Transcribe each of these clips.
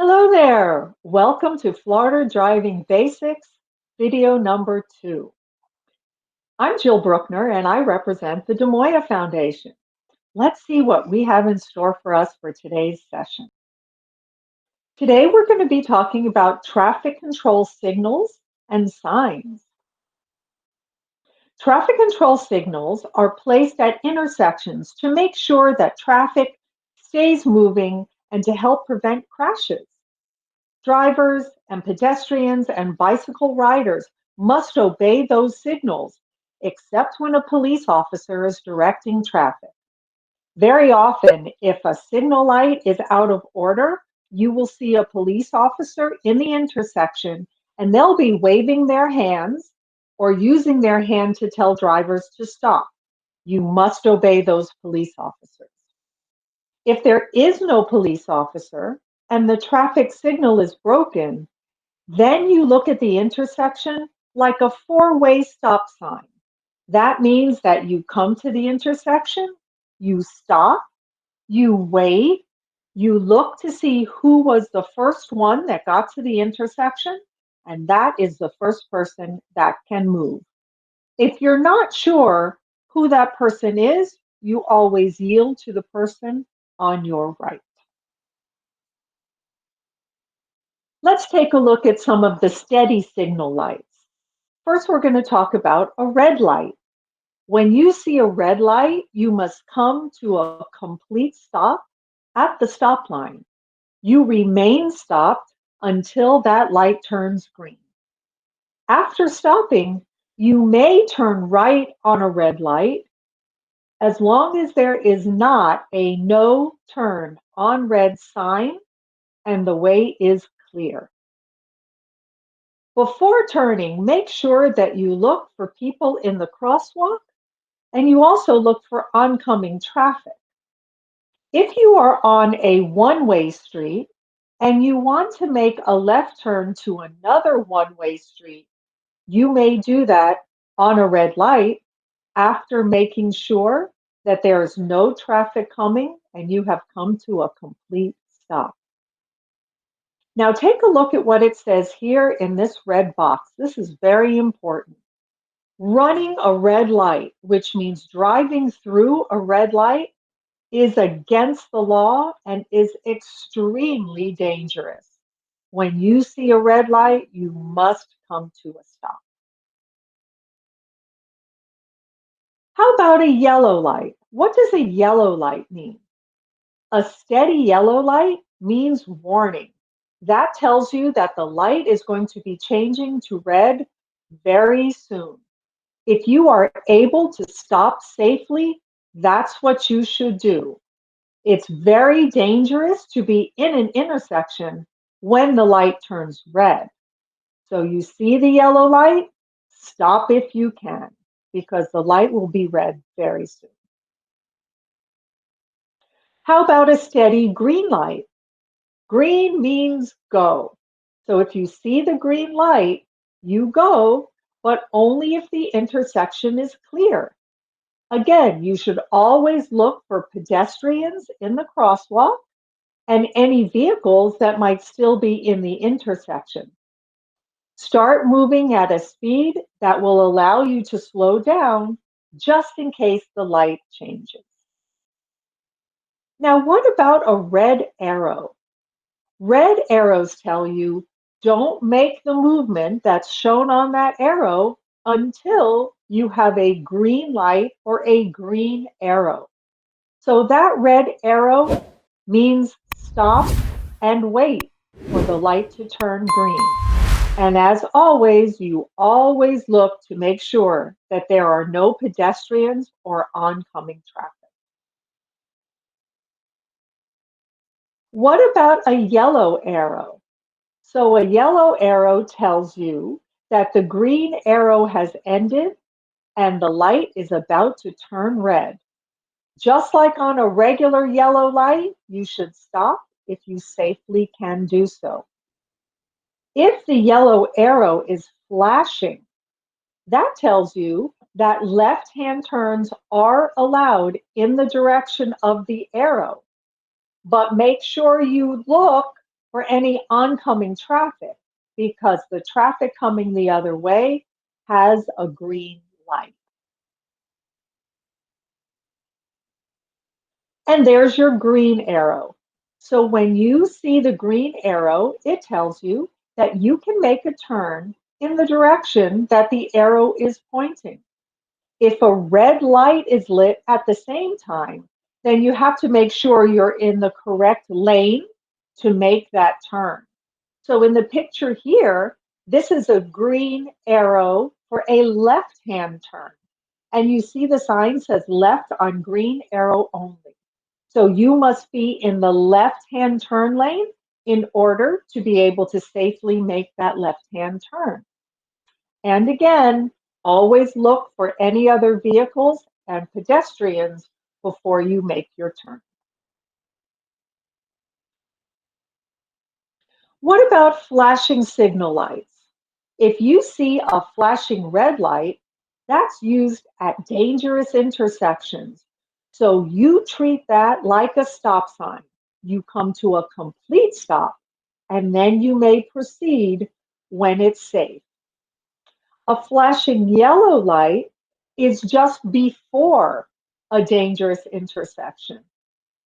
Hello there. Welcome to Florida Driving Basics, video number 2. I'm Jill Bruckner and I represent the Moya Foundation. Let's see what we have in store for us for today's session. Today we're going to be talking about traffic control signals and signs. Traffic control signals are placed at intersections to make sure that traffic stays moving and to help prevent crashes. Drivers and pedestrians and bicycle riders must obey those signals, except when a police officer is directing traffic. Very often, if a signal light is out of order, you will see a police officer in the intersection and they'll be waving their hands or using their hand to tell drivers to stop. You must obey those police officers. If there is no police officer and the traffic signal is broken, then you look at the intersection like a four-way stop sign. That means that you come to the intersection, you stop, you wait, you look to see who was the first one that got to the intersection, and that is the first person that can move. If you're not sure who that person is, you always yield to the person on your right. Let's take a look at some of the steady signal lights. First, we're going to talk about a red light. When you see a red light, you must come to a complete stop at the stop line. You remain stopped until that light turns green. After stopping, you may turn right on a red light as long as there is not a no turn on red sign and the way is clear. Before turning, make sure that you look for people in the crosswalk and you also look for oncoming traffic. If you are on a one-way street and you want to make a left turn to another one-way street, you may do that on a red light after making sure that there is no traffic coming and you have come to a complete stop. Now take a look at what it says here in this red box. This is very important. Running a red light, which means driving through a red light, is against the law and is extremely dangerous. When you see a red light, you must come to a stop. How about a yellow light? What does a yellow light mean? A steady yellow light means warning. That tells you that the light is going to be changing to red very soon. If you are able to stop safely, that's what you should do. It's very dangerous to be in an intersection when the light turns red. So you see the yellow light, stop if you can, because the light will be red very soon. How about a steady green light? Green means go. So if you see the green light, you go, but only if the intersection is clear. Again, you should always look for pedestrians in the crosswalk and any vehicles that might still be in the intersection. Start moving at a speed that will allow you to slow down just in case the light changes. Now, what about a red arrow? Red arrows tell you don't make the movement that's shown on that arrow until you have a green light or a green arrow. So that red arrow means stop and wait for the light to turn green. And as always, you always look to make sure that there are no pedestrians or oncoming traffic. What about a yellow arrow? So a yellow arrow tells you that the green arrow has ended and the light is about to turn red. Just like on a regular yellow light, you should stop if you safely can do so. If the yellow arrow is flashing, that tells you that left-hand turns are allowed in the direction of the arrow. But make sure you look for any oncoming traffic because the traffic coming the other way has a green light. And there's your green arrow. So when you see the green arrow, it tells you that you can make a turn in the direction that the arrow is pointing. If a red light is lit at the same time, then you have to make sure you're in the correct lane to make that turn. So in the picture here, this is a green arrow for a left-hand turn. And you see the sign says left on green arrow only. So you must be in the left-hand turn lane in order to be able to safely make that left-hand turn. And again, always look for any other vehicles and pedestrians before you make your turn. What about flashing signal lights? If you see a flashing red light, that's used at dangerous intersections. So you treat that like a stop sign. You come to a complete stop, and then you may proceed when it's safe. A flashing yellow light is just before a dangerous intersection.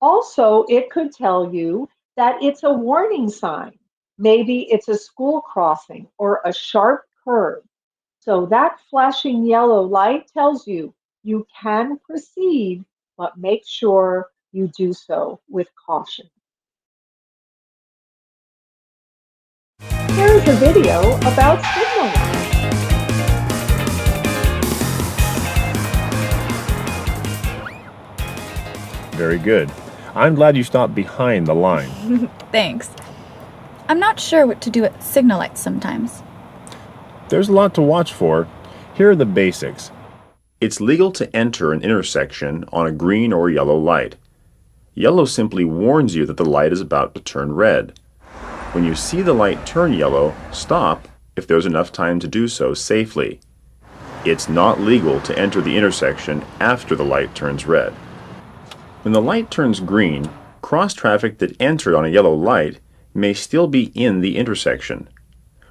Also, it could tell you that it's a warning sign. Maybe it's a school crossing or a sharp curve. So that flashing yellow light tells you you can proceed, but make sure you do so with caution. Here is a video about signal lights. Very good. I'm glad you stopped behind the line. Thanks. I'm not sure what to do at signal lights sometimes. There's a lot to watch for. Here are the basics. It's legal to enter an intersection on a green or yellow light. Yellow simply warns you that the light is about to turn red. When you see the light turn yellow, stop if there's enough time to do so safely. It's not legal to enter the intersection after the light turns red. When the light turns green, cross traffic that entered on a yellow light may still be in the intersection.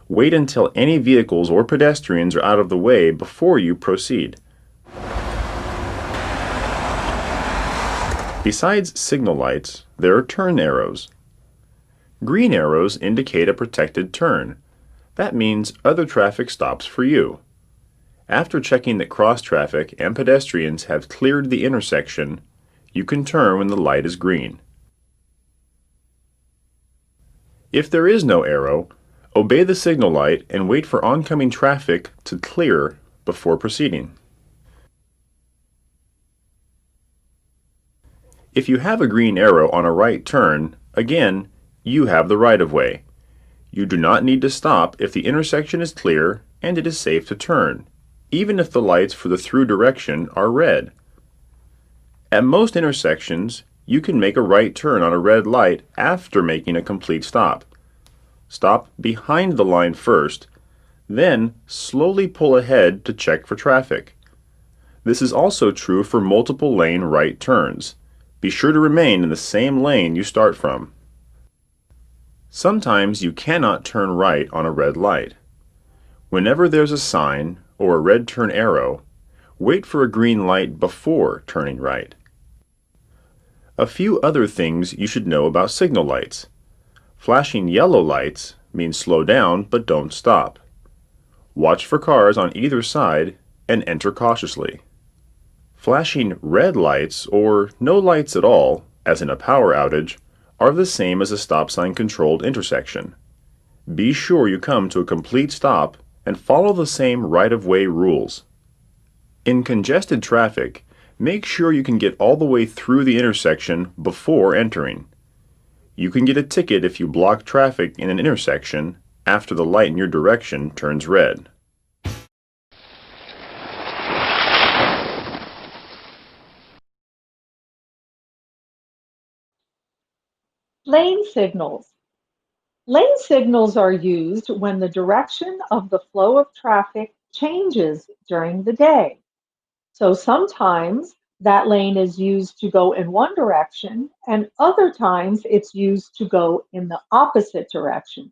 Wait until any vehicles or pedestrians are out of the way before you proceed. Besides signal lights, there are turn arrows. Green arrows indicate a protected turn. That means other traffic stops for you. After checking that cross traffic and pedestrians have cleared the intersection, you can turn when the light is green. If there is no arrow, obey the signal light and wait for oncoming traffic to clear before proceeding. If you have a green arrow on a right turn, again, you have the right-of-way. You do not need to stop if the intersection is clear and it is safe to turn, even if the lights for the through direction are red. At most intersections, you can make a right turn on a red light after making a complete stop. Stop behind the line first, then slowly pull ahead to check for traffic. This is also true for multiple lane right turns. Be sure to remain in the same lane you start from. Sometimes you cannot turn right on a red light. Whenever there's a sign or a red turn arrow, wait for a green light before turning right. A few other things you should know about signal lights. Flashing yellow lights means slow down but don't stop. Watch for cars on either side and enter cautiously. Flashing red lights or no lights at all, as in a power outage, are the same as a stop sign controlled intersection. Be sure you come to a complete stop and follow the same right-of-way rules. In congested traffic, make sure you can get all the way through the intersection before entering. You can get a ticket if you block traffic in an intersection after the light in your direction turns red. Lane signals. Lane signals are used when the direction of the flow of traffic changes during the day. So sometimes That lane is used to go in one direction, and other times it's used to go in the opposite direction.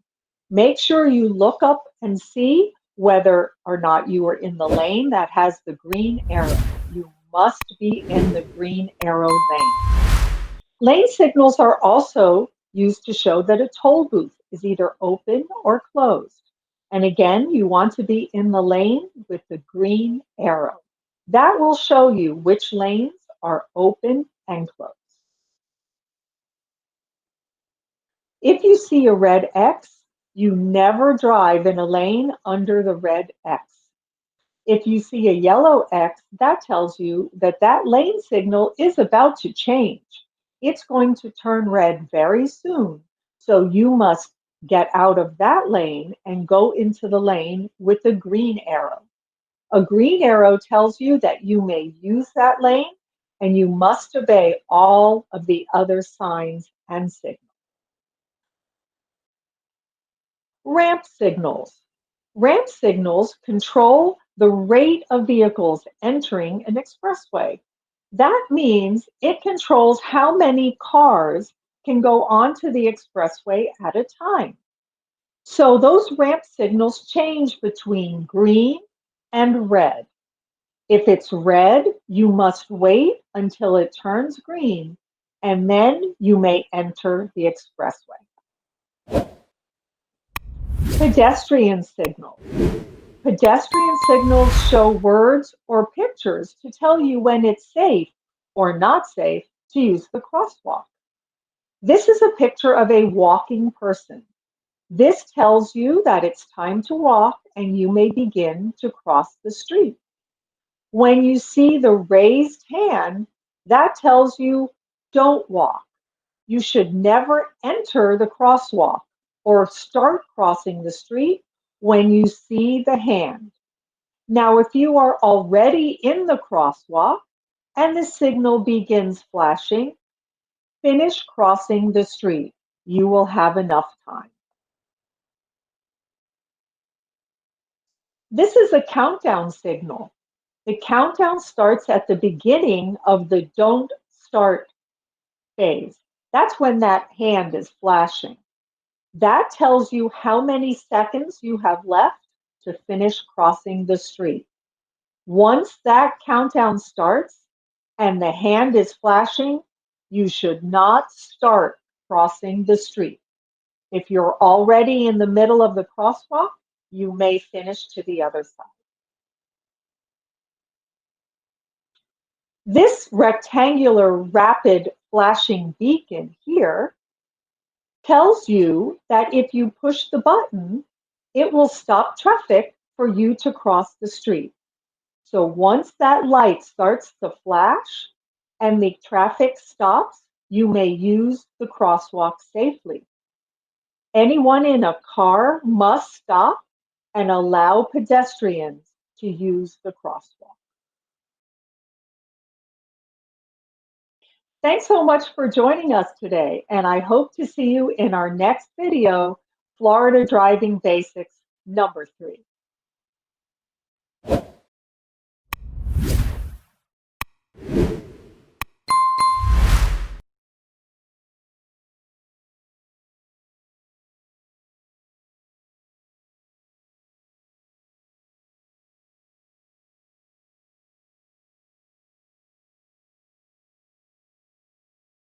Make sure you look up and see whether or not you are in the lane that has the green arrow. You must be in the green arrow lane. Lane signals are also used to show that a toll booth is either open or closed. And again, you want to be in the lane with the green arrow. That will show you which lanes are open and closed. If you see a red X, you never drive in a lane under the red X. If you see a yellow X, that tells you that that lane signal is about to change. It's going to turn red very soon. So you must get out of that lane and go into the lane with the green arrow. A green arrow tells you that you may use that lane and you must obey all of the other signs and signals. Ramp signals. Ramp signals control the rate of vehicles entering an expressway. That means it controls how many cars can go onto the expressway at a time. So those ramp signals change between green and red. If it's red, you must wait until it turns green, and then you may enter the expressway. Pedestrian signals. Pedestrian signals show words or pictures to tell you when it's safe or not safe to use the crosswalk. This is a picture of a walking person. This tells you that it's time to walk and you may begin to cross the street. When you see the raised hand, that tells you don't walk. You should never enter the crosswalk or start crossing the street when you see the hand. Now, if you are already in the crosswalk and the signal begins flashing, finish crossing the street. You will have enough time. This is a countdown signal. The countdown starts at the beginning of the don't start phase. That's when that hand is flashing. That tells you how many seconds you have left to finish crossing the street. Once that countdown starts and the hand is flashing, you should not start crossing the street. If you're already in the middle of the crosswalk, you may finish to the other side. This rectangular rapid flashing beacon here tells you that if you push the button, it will stop traffic for you to cross the street. So once that light starts to flash and the traffic stops, you may use the crosswalk safely. Anyone in a car must stop and allow pedestrians to use the crosswalk. Thanks so much for joining us today, and I hope to see you in our next video, Florida Driving Basics number 3.